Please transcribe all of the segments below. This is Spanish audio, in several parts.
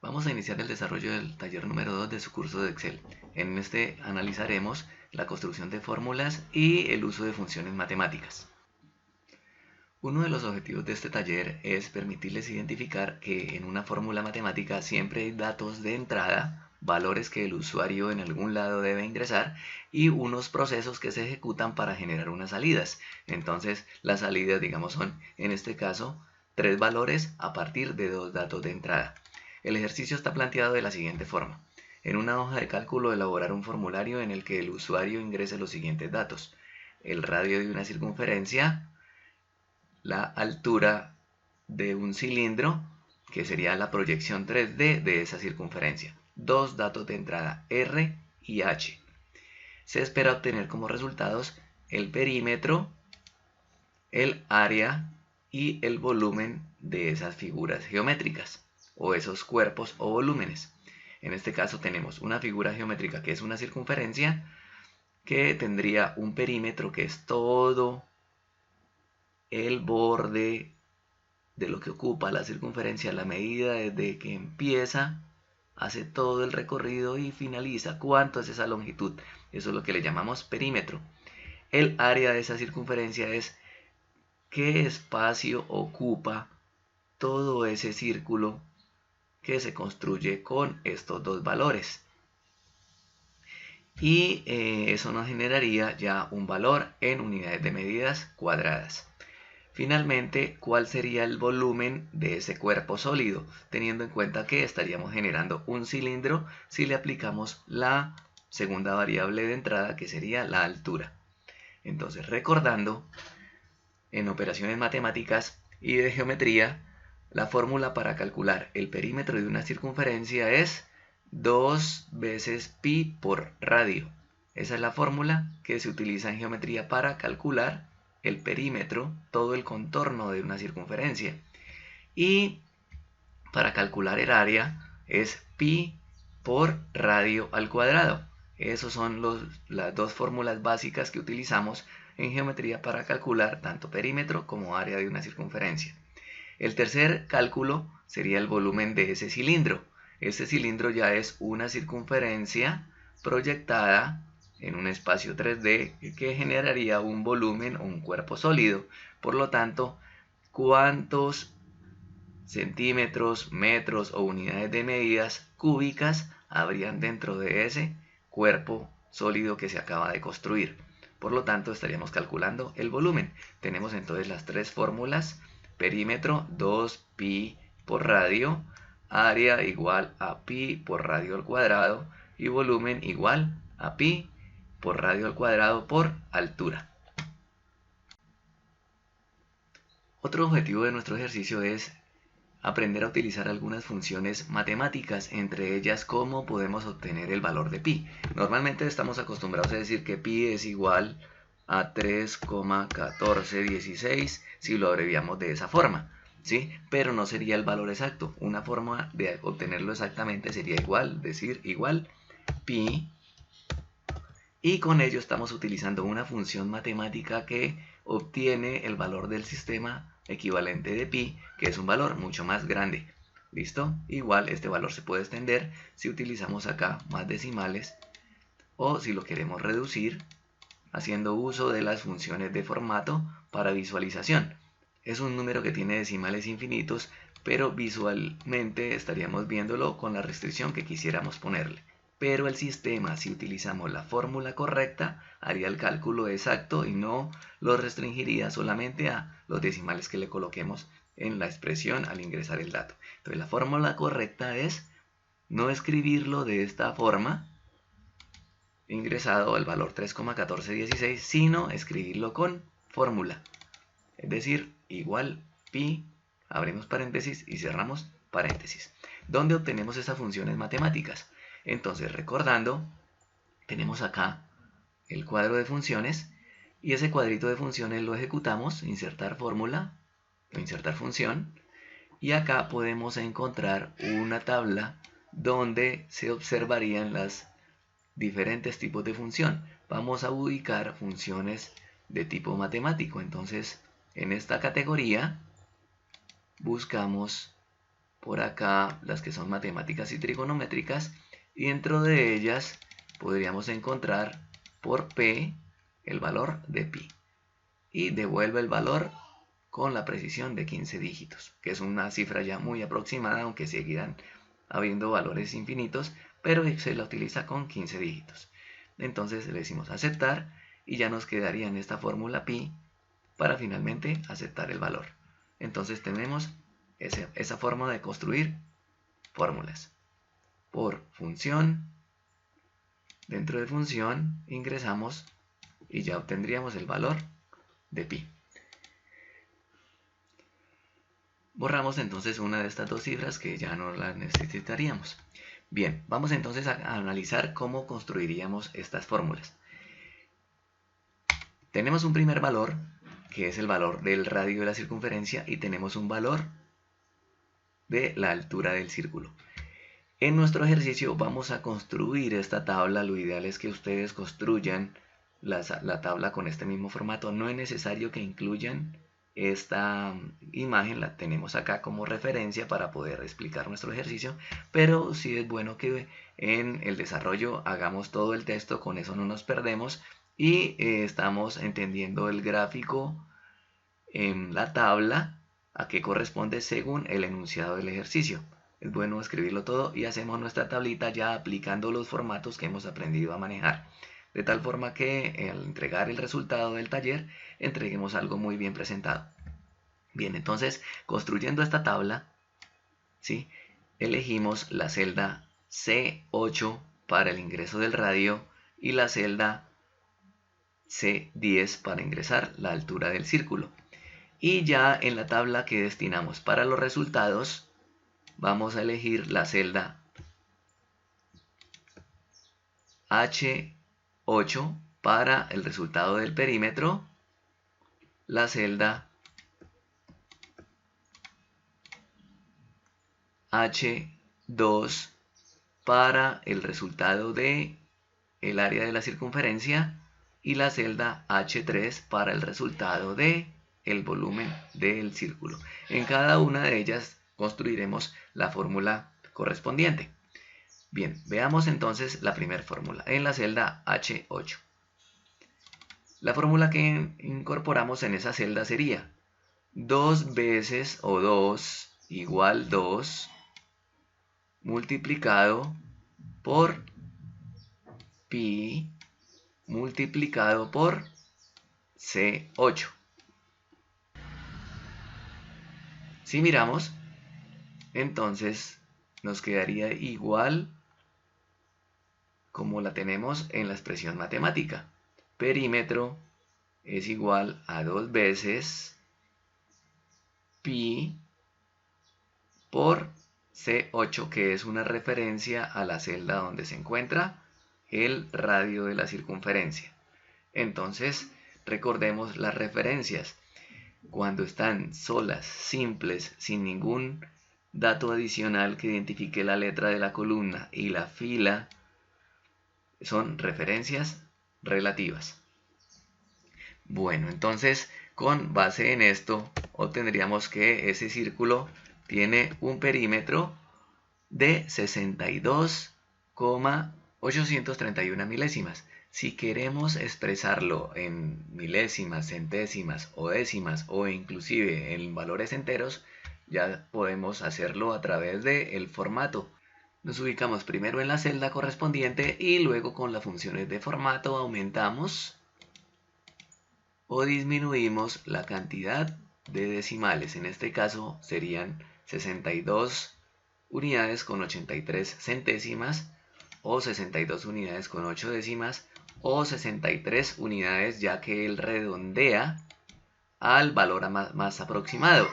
Vamos a iniciar el desarrollo del taller número 2 de su curso de Excel. En este analizaremos la construcción de fórmulas y el uso de funciones matemáticas. Uno de los objetivos de este taller es permitirles identificar que en una fórmula matemática siempre hay datos de entrada, valores que el usuario en algún lado debe ingresar y unos procesos que se ejecutan para generar unas salidas. Entonces, las salidas, digamos, son, en este caso, 3 valores a partir de 2 datos de entrada. El ejercicio está planteado de la siguiente forma. En una hoja de cálculo elaborar un formulario en el que el usuario ingrese los siguientes datos. El radio de una circunferencia, la altura de un cilindro, que sería la proyección 3D de esa circunferencia. Dos datos de entrada, R y H. Se espera obtener como resultados el perímetro, el área y el volumen de esas figuras geométricas o esos cuerpos o volúmenes. En este caso tenemos una figura geométrica que es una circunferencia que tendría un perímetro que es todo el borde de lo que ocupa la circunferencia, la medida desde que empieza, hace todo el recorrido y finaliza. ¿Cuánto es esa longitud? Eso es lo que le llamamos perímetro. El área de esa circunferencia es qué espacio ocupa todo ese círculo que se construye con estos dos valores. Y eso nos generaría ya un valor en unidades de medidas cuadradas. Finalmente, ¿cuál sería el volumen de ese cuerpo sólido? Teniendo en cuenta que estaríamos generando un cilindro si le aplicamos la segunda variable de entrada, que sería la altura. Entonces, recordando, en operaciones matemáticas y de geometría, la fórmula para calcular el perímetro de una circunferencia es 2 veces pi por radio. Esa es la fórmula que se utiliza en geometría para calcular el perímetro, todo el contorno de una circunferencia. Y para calcular el área es pi por radio al cuadrado. Esas son las dos fórmulas básicas que utilizamos en geometría para calcular tanto perímetro como área de una circunferencia. El tercer cálculo sería el volumen de ese cilindro. Este cilindro ya es una circunferencia proyectada en un espacio 3D que generaría un volumen o un cuerpo sólido. Por lo tanto, ¿cuántos centímetros, metros o unidades de medidas cúbicas habrían dentro de ese cuerpo sólido que se acaba de construir? Por lo tanto, estaríamos calculando el volumen. Tenemos entonces las tres fórmulas: perímetro 2pi por radio, área igual a pi por radio al cuadrado y volumen igual a pi por radio al cuadrado por altura. Otro objetivo de nuestro ejercicio es aprender a utilizar algunas funciones matemáticas, entre ellas cómo podemos obtener el valor de pi. Normalmente estamos acostumbrados a decir que pi es igual a 3,1416 si lo abreviamos de esa forma, ¿sí? Pero no sería el valor exacto. Una forma de obtenerlo exactamente sería decir igual pi, y con ello estamos utilizando una función matemática que obtiene el valor del sistema equivalente de pi, que es un valor mucho más grande. ¿Listo? Igual este valor se puede extender si utilizamos acá más decimales o si lo queremos reducir haciendo uso de las funciones de formato para visualización. Es un número que tiene decimales infinitos, pero visualmente estaríamos viéndolo con la restricción que quisiéramos ponerle. Pero el sistema, si utilizamos la fórmula correcta, haría el cálculo exacto y no lo restringiría solamente a los decimales que le coloquemos en la expresión al ingresar el dato. Entonces la fórmula correcta es no escribirlo de esta forma, ingresado al valor 3,1416, sino escribirlo con fórmula. Es decir, igual pi, abrimos paréntesis y cerramos paréntesis. ¿Dónde obtenemos esas funciones matemáticas? Entonces, recordando, tenemos acá el cuadro de funciones y ese cuadrito de funciones lo ejecutamos, insertar fórmula o insertar función, y acá podemos encontrar una tabla donde se observarían las diferentes tipos de función. Vamos a ubicar funciones de tipo matemático. Entonces, en esta categoría buscamos por acá las que son matemáticas y trigonométricas, y dentro de ellas podríamos encontrar por P el valor de pi, y devuelve el valor con la precisión de 15 dígitos, que es una cifra ya muy aproximada, aunque seguirán habiendo valores infinitos, pero se la utiliza con 15 dígitos. Entonces le decimos aceptar y ya nos quedaría en esta fórmula pi para finalmente aceptar el valor. Entonces tenemos esa forma de construir fórmulas. Por función, dentro de función ingresamos y ya obtendríamos el valor de pi. Borramos entonces una de estas dos cifras que ya no las necesitaríamos. Bien, vamos entonces a analizar cómo construiríamos estas fórmulas. Tenemos un primer valor, que es el valor del radio de la circunferencia, y tenemos un valor de la altura del círculo. En nuestro ejercicio vamos a construir esta tabla. Lo ideal es que ustedes construyan la tabla con este mismo formato. No es necesario que incluyan esta imagen, la tenemos acá como referencia para poder explicar nuestro ejercicio, pero sí es bueno que en el desarrollo hagamos todo el texto, con eso no nos perdemos y estamos entendiendo el gráfico en la tabla a qué corresponde según el enunciado del ejercicio. Es bueno escribirlo todo y hacemos nuestra tablita ya aplicando los formatos que hemos aprendido a manejar, de tal forma que al entregar el resultado del taller entreguemos algo muy bien presentado. Bien, entonces construyendo esta tabla, ¿sí?, elegimos la celda C8 para el ingreso del radio y la celda C10 para ingresar la altura del círculo. Y ya en la tabla que destinamos para los resultados vamos a elegir la celda H8 para el resultado del perímetro, la celda H2 para el resultado de el área de la circunferencia y la celda H3 para el resultado de el volumen del círculo. En cada una de ellas construiremos la fórmula correspondiente. Bien, veamos entonces la primera fórmula en la celda H8. La fórmula que incorporamos en esa celda sería 2 veces o 2 igual 2 multiplicado por pi multiplicado por C8. Si miramos, entonces nos quedaría igual como la tenemos en la expresión matemática. Perímetro es igual a 2 veces pi por C8, que es una referencia a la celda donde se encuentra el radio de la circunferencia. Entonces, recordemos las referencias. Cuando están solas, simples, sin ningún dato adicional que identifique la letra de la columna y la fila, son referencias relativas. Bueno, entonces con base en esto obtendríamos que ese círculo tiene un perímetro de 62,831 milésimas. Si queremos expresarlo en milésimas, centésimas o décimas o inclusive en valores enteros, ya podemos hacerlo a través del formato. Nos ubicamos primero en la celda correspondiente y luego con las funciones de formato aumentamos o disminuimos la cantidad de decimales. En este caso serían 62 unidades con 83 centésimas o 62 unidades con 8 décimas o 63 unidades, ya que él redondea al valor más aproximado.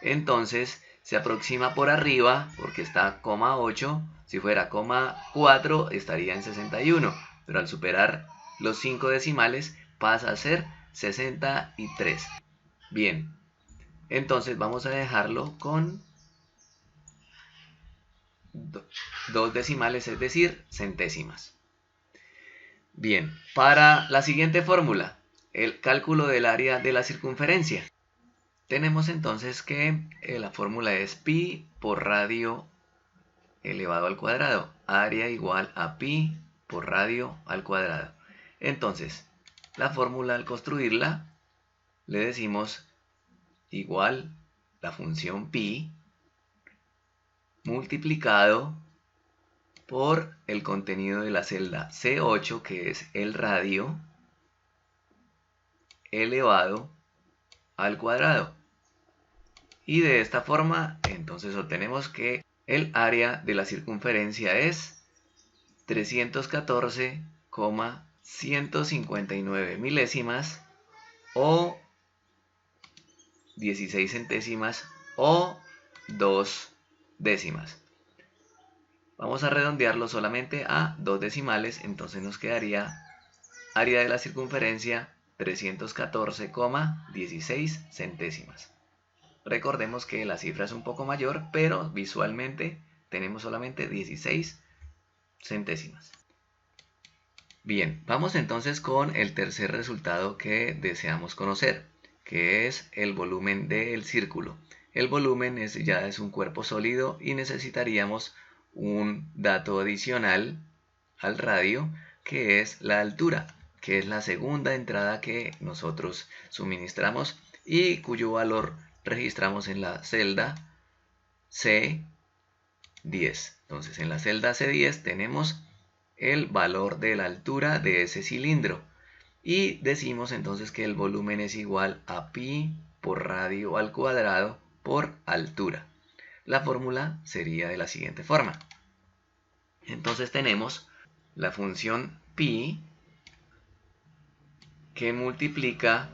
Entonces se aproxima por arriba porque está coma 8, si fuera coma 4 estaría en 61, pero al superar los 5 decimales pasa a ser 63. Bien, entonces vamos a dejarlo con 2 decimales, es decir, centésimas. Bien, para la siguiente fórmula, el cálculo del área de la circunferencia. Tenemos entonces que la fórmula es pi por radio elevado al cuadrado. Área igual a pi por radio al cuadrado. Entonces, la fórmula al construirla, le decimos igual la función pi multiplicado por el contenido de la celda C8, que es el radio elevado al cuadrado. Y de esta forma, entonces obtenemos que el área de la circunferencia es 314,159 milésimas o 16 centésimas o 2 décimas. Vamos a redondearlo solamente a 2 decimales, entonces nos quedaría área de la circunferencia 314,16 centésimas. Recordemos que la cifra es un poco mayor, pero visualmente tenemos solamente 16 centésimas. Bien, vamos entonces con el tercer resultado que deseamos conocer, que es el volumen del círculo. El volumen ya es un cuerpo sólido y necesitaríamos un dato adicional al radio, que es la altura, que es la segunda entrada que nosotros suministramos y cuyo valor registramos en la celda C10. Entonces en la celda C10 tenemos el valor de la altura de ese cilindro y decimos entonces que el volumen es igual a pi por radio al cuadrado por altura. La fórmula sería de la siguiente forma. Entonces tenemos la función pi que multiplica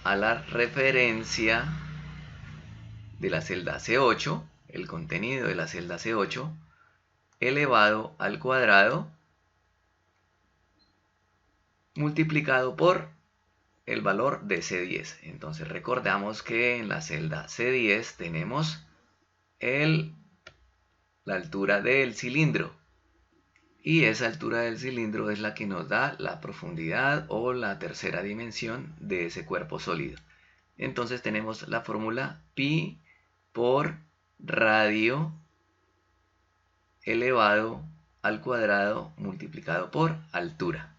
a la referencia de la celda C8, el contenido de la celda C8, elevado al cuadrado, multiplicado por el valor de C10. Entonces recordamos que en la celda C10 tenemos la altura del cilindro. Y esa altura del cilindro es la que nos da la profundidad o la tercera dimensión de ese cuerpo sólido. Entonces tenemos la fórmula pi por radio elevado al cuadrado multiplicado por altura.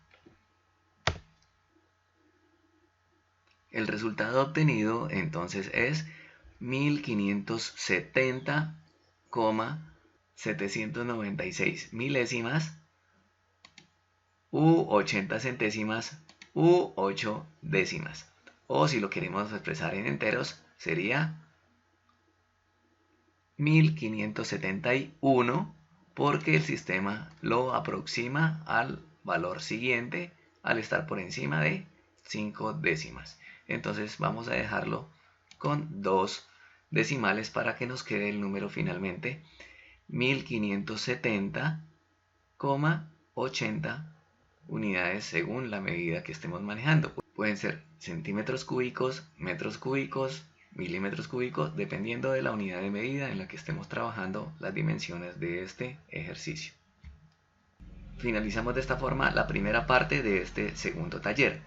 El resultado obtenido entonces es 1570,796 milésimas u 80 centésimas u 8 décimas. O si lo queremos expresar en enteros, sería 1571 porque el sistema lo aproxima al valor siguiente al estar por encima de 5 décimas. Entonces vamos a dejarlo con 2 decimales para que nos quede el número finalmente 1570,80 unidades según la medida que estemos manejando. Pueden ser centímetros cúbicos, metros cúbicos, milímetros cúbicos, dependiendo de la unidad de medida en la que estemos trabajando las dimensiones de este ejercicio. Finalizamos de esta forma la primera parte de este segundo taller.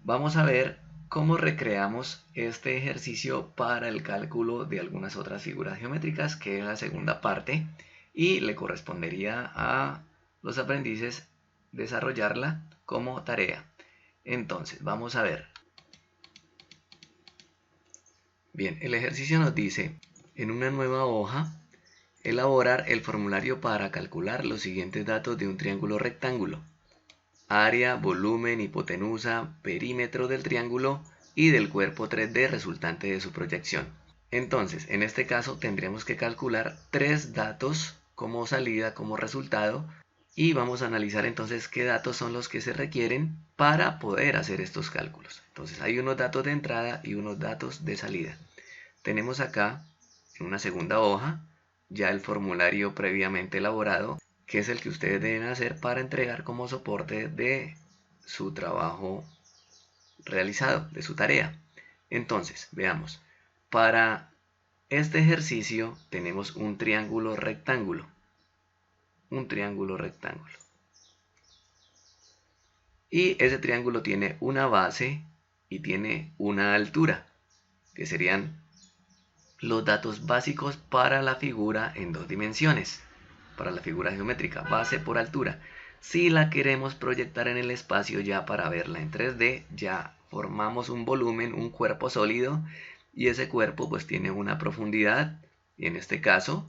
Vamos a ver cómo recreamos este ejercicio para el cálculo de algunas otras figuras geométricas, que es la segunda parte, y le correspondería a los aprendices desarrollarla como tarea. Entonces, vamos a ver. Bien, el ejercicio nos dice, en una nueva hoja, elaborar el formulario para calcular los siguientes datos de un triángulo rectángulo: área, volumen, hipotenusa, perímetro del triángulo y del cuerpo 3D resultante de su proyección. Entonces, en este caso tendremos que calcular 3 datos como salida, como resultado, y vamos a analizar entonces qué datos son los que se requieren para poder hacer estos cálculos. Entonces hay unos datos de entrada y unos datos de salida. Tenemos acá en una segunda hoja ya el formulario previamente elaborado, que es el que ustedes deben hacer para entregar como soporte de su trabajo realizado, de su tarea. Entonces, veamos. Para este ejercicio tenemos un triángulo rectángulo. Un triángulo rectángulo. Y ese triángulo tiene una base y tiene una altura. que serían los datos básicos para la figura en 2 dimensiones, para la figura geométrica, base por altura. Si la queremos proyectar en el espacio ya para verla en 3D, ya formamos un volumen, un cuerpo sólido, y ese cuerpo pues tiene una profundidad, y en este caso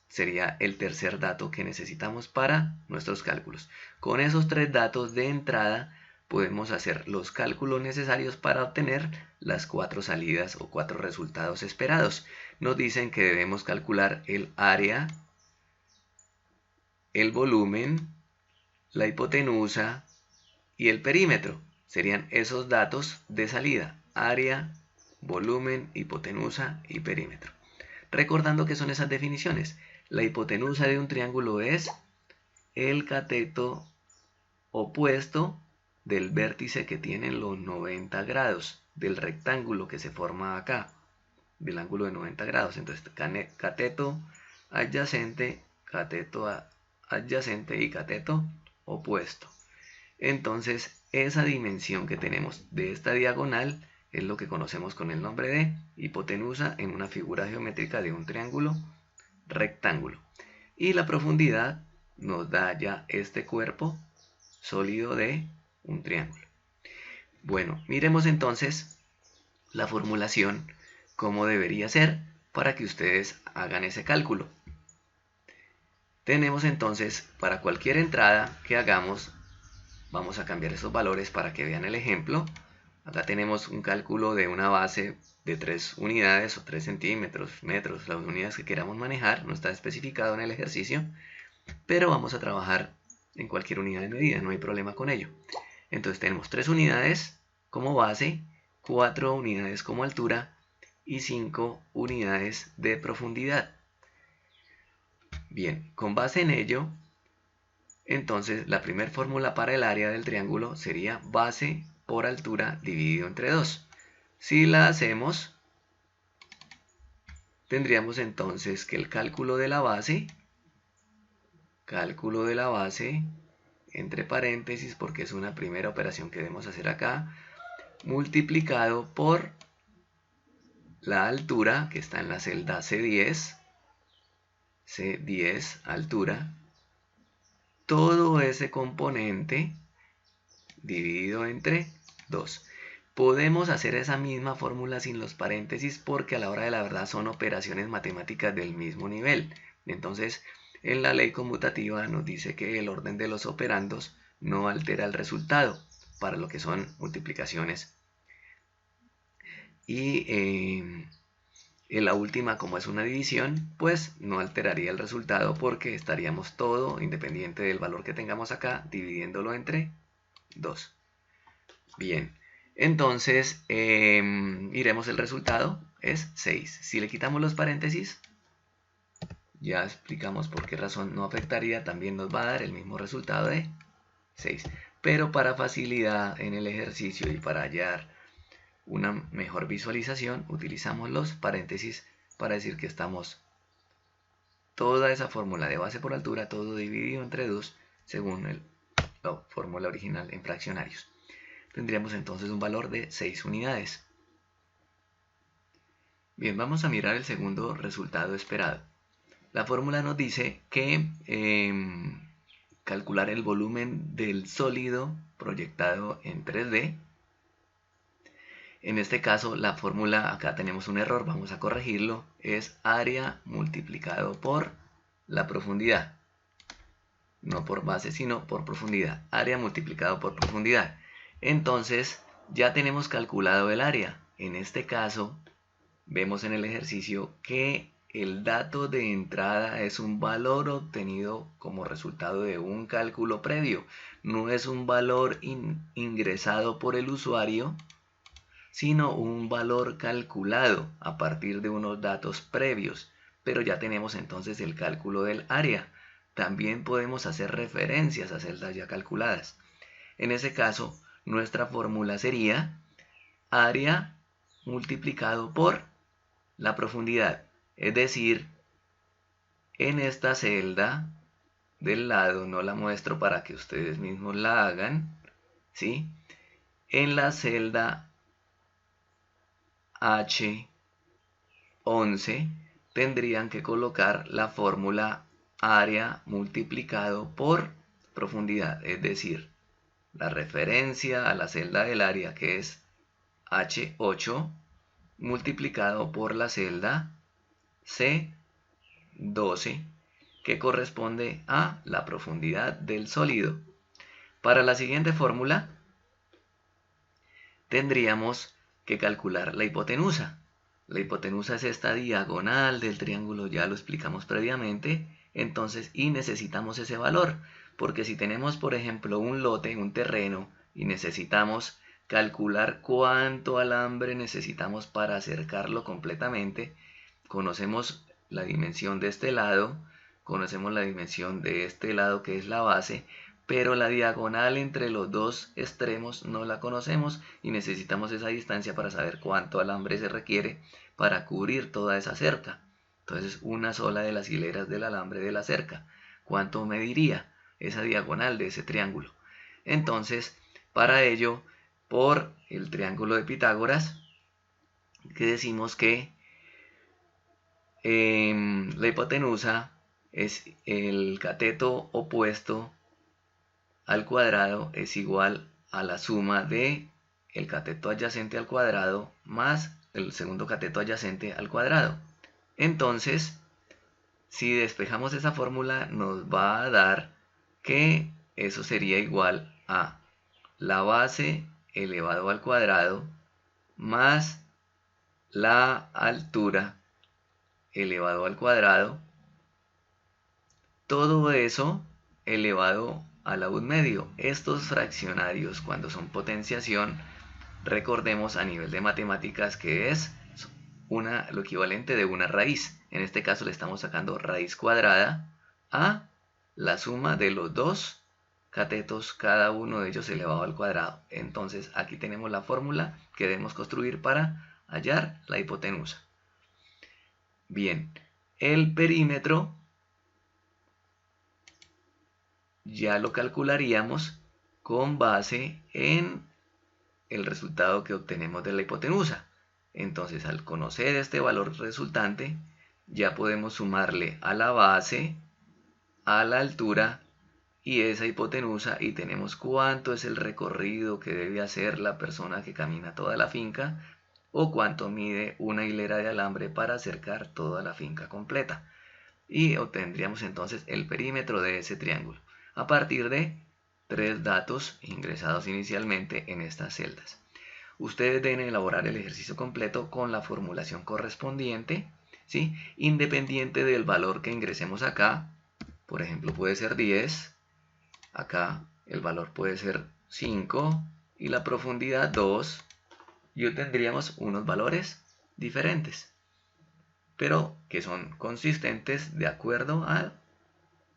sería el tercer dato que necesitamos para nuestros cálculos. Con esos 3 datos de entrada podemos hacer los cálculos necesarios para obtener las 4 salidas o 4 resultados esperados. Nos dicen que debemos calcular el área, el volumen, la hipotenusa y el perímetro. Serían esos datos de salida: área, volumen, hipotenusa y perímetro. Recordando que son esas definiciones. La hipotenusa de un triángulo es el cateto opuesto del vértice que tiene los 90 grados, del rectángulo que se forma acá, del ángulo de 90 grados. Entonces, cateto adyacente y cateto opuesto. Entonces, esa dimensión que tenemos de esta diagonal es lo que conocemos con el nombre de hipotenusa en una figura geométrica de un triángulo rectángulo. Y la profundidad nos da ya este cuerpo sólido de un triángulo. Bueno, miremos entonces la formulación, cómo debería ser para que ustedes hagan ese cálculo. Tenemos entonces, para cualquier entrada que hagamos, vamos a cambiar esos valores para que vean el ejemplo. Acá tenemos un cálculo de una base de 3 unidades o 3 centímetros, metros, las unidades que queramos manejar, no está especificado en el ejercicio, pero vamos a trabajar en cualquier unidad de medida, no hay problema con ello. Entonces tenemos 3 unidades como base, 4 unidades como altura y 5 unidades de profundidad. Bien, con base en ello, entonces la primera fórmula para el área del triángulo sería base por altura dividido entre 2. Si la hacemos, tendríamos entonces que el cálculo de la base, entre paréntesis porque es una primera operación que debemos hacer acá, multiplicado por la altura que está en la celda C10, altura, todo ese componente dividido entre 2. Podemos hacer esa misma fórmula sin los paréntesis porque a la hora de la verdad son operaciones matemáticas del mismo nivel. Entonces, en la ley conmutativa nos dice que el orden de los operandos no altera el resultado para lo que son multiplicaciones. Y en la última, como es una división, pues no alteraría el resultado porque estaríamos todo, independiente del valor que tengamos acá, dividiéndolo entre 2. Bien, entonces miremos el resultado, es 6. Si le quitamos los paréntesis, ya explicamos por qué razón no afectaría, también nos va a dar el mismo resultado de 6. Pero para facilidad en el ejercicio y para hallar una mejor visualización, utilizamos los paréntesis para decir que estamos toda esa fórmula de base por altura, todo dividido entre 2, según la fórmula original en fraccionarios. Tendríamos entonces un valor de 6 unidades. Bien, vamos a mirar el segundo resultado esperado. La fórmula nos dice que calcular el volumen del sólido proyectado en 3D. En este caso, la fórmula, acá tenemos un error, vamos a corregirlo, es área multiplicado por la profundidad. No por base, sino por profundidad. Área multiplicado por profundidad. Entonces, ya tenemos calculado el área. En este caso, vemos en el ejercicio que el dato de entrada es un valor obtenido como resultado de un cálculo previo. No es un valor ingresado por el usuario, sino un valor calculado a partir de unos datos previos. Pero ya tenemos entonces el cálculo del área. También podemos hacer referencias a celdas ya calculadas. En ese caso, nuestra fórmula sería área multiplicado por la profundidad. Es decir, en esta celda del lado, no la muestro para que ustedes mismos la hagan, ¿sí? En la celda H 11 tendrían que colocar la fórmula área multiplicado por profundidad, es decir, la referencia a la celda del área, que es H8, multiplicado por la celda C12, que corresponde a la profundidad del sólido. Para la siguiente fórmula tendríamos que calcular la hipotenusa. La hipotenusa es esta diagonal del triángulo, ya lo explicamos previamente, entonces, y necesitamos ese valor, porque si tenemos, por ejemplo, un lote, un terreno, y necesitamos calcular cuánto alambre necesitamos para acercarlo completamente, conocemos la dimensión de este lado, conocemos la dimensión de este lado que es la base, pero la diagonal entre los dos extremos no la conocemos y necesitamos esa distancia para saber cuánto alambre se requiere para cubrir toda esa cerca. Entonces, una sola de las hileras del alambre de la cerca, ¿cuánto mediría esa diagonal de ese triángulo? Entonces, para ello, por el triángulo de Pitágoras, que decimos que la hipotenusa es el cateto opuesto al cuadrado es igual a la suma de el cateto adyacente al cuadrado más el segundo cateto adyacente al cuadrado. Entonces, si despejamos esa fórmula, nos va a dar que eso sería igual a la base elevado al cuadrado más la altura elevado al cuadrado, todo eso elevado a la un medio. Estos fraccionarios, cuando son potenciación, recordemos a nivel de matemáticas que es lo equivalente de una raíz. En este caso le estamos sacando raíz cuadrada a la suma de los dos catetos, cada uno de ellos elevado al cuadrado. Entonces aquí tenemos la fórmula que debemos construir para hallar la hipotenusa. Bien, el perímetro ya lo calcularíamos con base en el resultado que obtenemos de la hipotenusa. Entonces, al conocer este valor resultante, ya podemos sumarle a la base, a la altura y esa hipotenusa, y tenemos cuánto es el recorrido que debe hacer la persona que camina toda la finca o cuánto mide una hilera de alambre para acercar toda la finca completa. Y obtendríamos entonces el perímetro de ese triángulo a partir de 3 datos ingresados inicialmente en estas celdas. Ustedes deben elaborar el ejercicio completo con la formulación correspondiente, ¿sí? Independiente del valor que ingresemos acá. Por ejemplo, puede ser 10, acá el valor puede ser 5 y la profundidad 2, y obtendríamos unos valores diferentes, pero que son consistentes de acuerdo a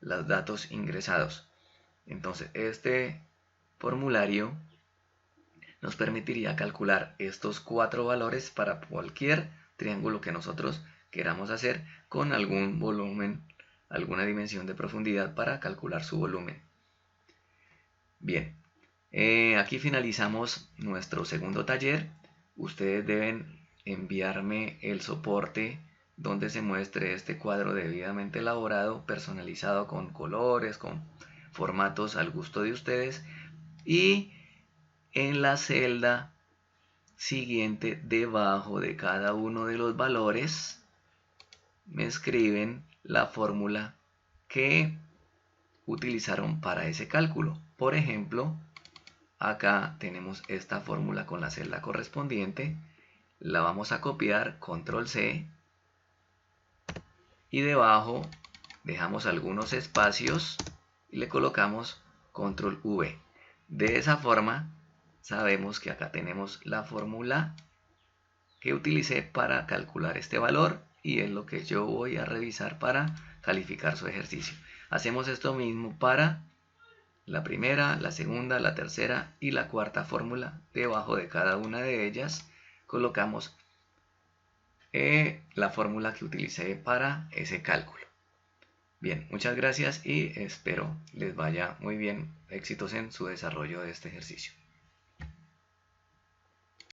los datos ingresados. Entonces, este formulario nos permitiría calcular estos 4 valores para cualquier triángulo que nosotros queramos hacer con algún volumen, alguna dimensión de profundidad para calcular su volumen. Bien, aquí finalizamos nuestro segundo taller. Ustedes deben enviarme el soporte donde se muestre este cuadro debidamente elaborado, personalizado con colores, con formatos al gusto de ustedes, y en la celda siguiente, debajo de cada uno de los valores, me escriben la fórmula que utilizaron para ese cálculo. Por ejemplo, acá tenemos esta fórmula con la celda correspondiente, la vamos a copiar, control C, y debajo dejamos algunos espacios y le colocamos control V. De esa forma sabemos que acá tenemos la fórmula que utilicé para calcular este valor y es lo que yo voy a revisar para calificar su ejercicio. Hacemos esto mismo para la primera, la segunda, la tercera y la cuarta fórmula. Debajo de cada una de ellas colocamos la fórmula que utilicé para ese cálculo. Bien, muchas gracias y espero les vaya muy bien, éxitos en su desarrollo de este ejercicio.